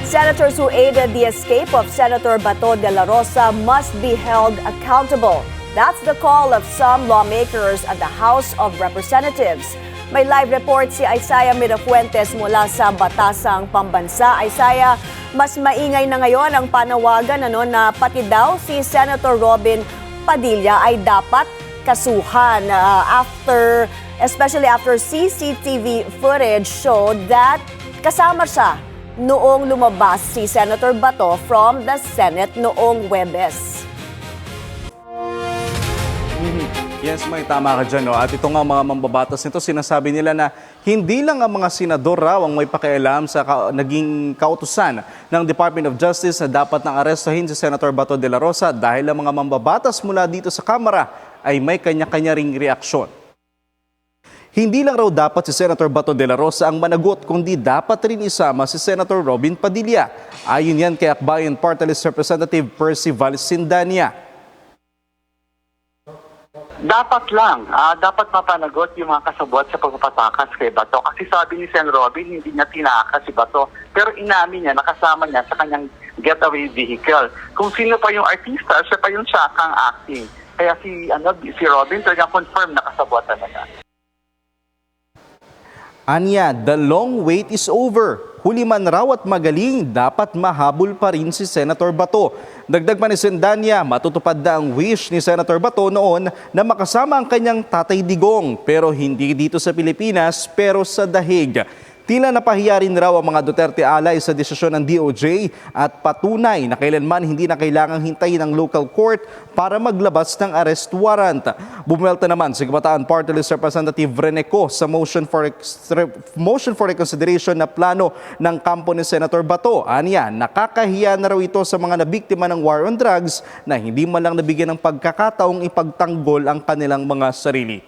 Senators who aided the escape of Senator Bato de la Rosa must be held accountable. That's the call of some lawmakers at the House of Representatives. May live report si Isaiah Mirafuentes mula sa Batasang Pambansa. Isaiah, mas maingay na ngayon ang panawagan na pati daw si Senator Robin Padilla ay dapat kasuhan especially after CCTV footage showed that kasama siya noong lumabas si Senator Bato from the Senate noong Huwebes. Yes, may tama ka dyan. No? At ito nga mga mambabatas nito, sinasabi nila na hindi lang ang mga senador raw ang may pakialam sa naging kautusan ng Department of Justice na dapat nang arestuhin si Senator Bato de la Rosa dahil ang mga mambabatas mula dito sa Kamara ay may kanya-kanya ring reaksyon. Hindi lang raw dapat si Senator Bato de la Rosa ang managot, kundi dapat rin isama si Senator Robin Padilla. Ayon yan kay Akbayan Party List Representative Percy Valsindania. Dapat mapanagot yung mga kasabwat sa pagpapatakas kay Bato. Kasi sabi ni Sen. Robin, hindi niya tinakas si Bato. Pero inamin niya, nakasama niya sa kanyang getaway vehicle. Kung sino pa yung artista, siya pa yung siyakang acting. Kaya si Robin talagang confirm na kasabwat talaga. Anya, the long wait is over. Huli man raw at magaling, dapat mahabol pa rin si Senator Bato. Dagdag pa ni Sendanya, matutupad na ang wish ni Senator Bato noon na makasama ang kanyang tatay Digong. Pero hindi dito sa Pilipinas, pero sa Dahig. Tila napahiya rin raw ang mga Duterte alay sa desisyon ng DOJ at patunay na kailanman hindi na kailangang hintayin ng local court para maglabas ng arrest warrant. Bumuelta naman si Kabataan Party List Representative Reneco sa motion for reconsideration na plano ng kampo ni Senator Bato. Aniya, nakakahiya na raw ito sa mga nabiktima ng war on drugs na hindi man lang nabigyan ng pagkakataong ipagtanggol ang kanilang mga sarili.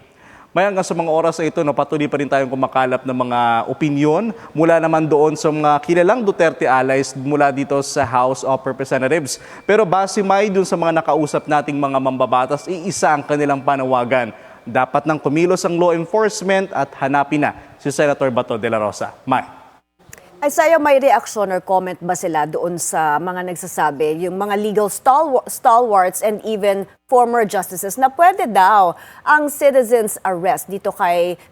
May hanggang sa mga oras na ito, patuloy pa rin tayong kumakalap ng mga opinyon mula naman doon sa mga kilalang Duterte allies mula dito sa House of Representatives. Pero base may dun sa mga nakausap nating mga mambabatas, iisa ang kanilang panawagan. Dapat nang kumilos ang law enforcement at hanapin na si Senator Bato de la Rosa. May. Isaiah, may reaction or comment ba sila doon sa mga nagsasabi, yung mga legal stalwarts and even former justices na pwede daw ang citizens arrest dito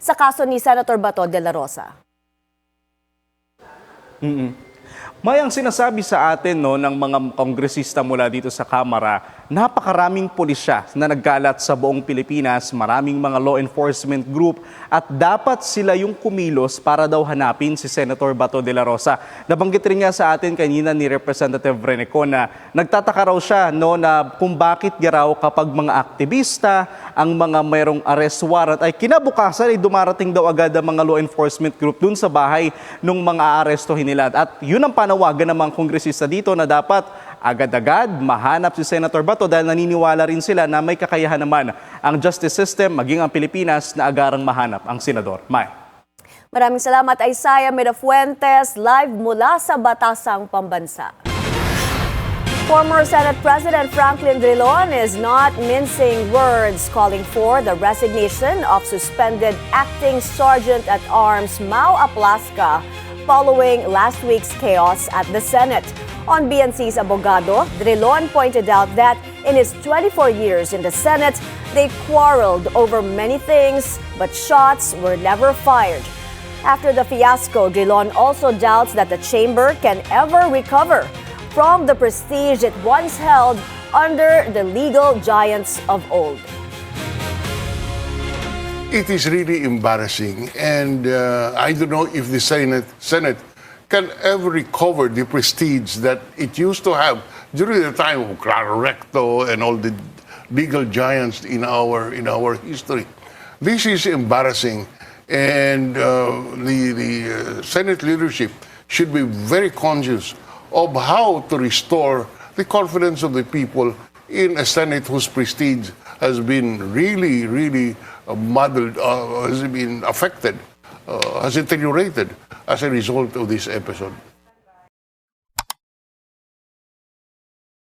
sa kaso ni Senator Bato de la Rosa? May ang sinasabi sa atin ng mga kongresista mula dito sa Kamara, napakaraming pulisya na nagkalat sa buong Pilipinas, maraming mga law enforcement group at dapat sila yung kumilos para daw hanapin si Senator Bato de la Rosa. Nabanggit rin nga sa atin kanina ni Representative Reneco na nagtataka raw siya na kung bakit raw kapag mga aktivista, ang mga mayroong arrest warrant ay kinabukasan ay dumarating daw agad ang mga law enforcement group dun sa bahay nung mga aarestohin nila. At yun ang panawagan ng mga kongresista dito na dapat agad-agad mahanap si Senator Bato dahil naniniwala rin sila na may kakayahan naman ang justice system maging ang Pilipinas na agarang mahanap ang senador. May. Maraming salamat Isaiah Mirafuentes, live mula sa Batasang Pambansa. Former Senate President Franklin Drilon is not mincing words, calling for the resignation of suspended Acting Sergeant-at-Arms Mau Aplasca following last week's chaos at the Senate. On BNC's Abogado, Drilon pointed out that in his 24 years in the Senate, they quarreled over many things, but shots were never fired. After the fiasco, Drilon also doubts that the chamber can ever recover from the prestige it once held under the legal giants of old. It is really embarrassing, and I don't know if the Senate can ever recover the prestige that it used to have during the time of Claro Recto and all the legal giants in our history. This is embarrassing, and the Senate leadership should be very conscious of how to restore the confidence of the people in a Senate whose prestige has been really muddled, has been affected, has deteriorated as a result of this episode.